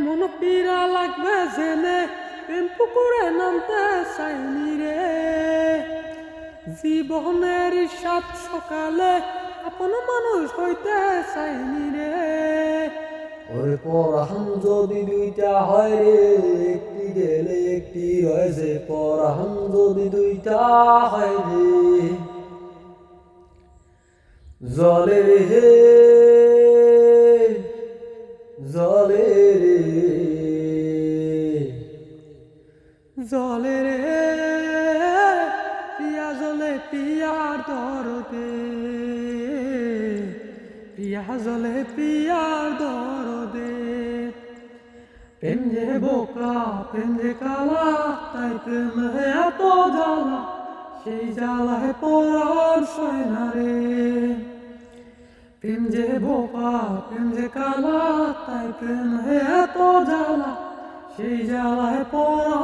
এমন পীড়া লাগবে জেনে প্রেম পুকুরে নামতে চাইনি রে। জীবনের সাত সকালে আপন মানুষ হইতে চাইনি রে। ওরে পরাহান যদি দুইটা হয় রে, একটি গেলে একটি রয়েছে। পরাহান যদি দুইটা হয় রে, জলে হে জলে রে জলে রে পিয়া জলে পিয়ার দরদে, পিয়া জলে পিয়ার দরদে। প্রেম যে বোকা প্রেম যে কালা, তাই প্রেম এত জ্বালা, সেই জ্বালায় পরার সয় না রে। প্রেম যে বোকা প্রেম যে কালা, তাই প্রেম এত জ্বালা, সেই জ্বালায় পরার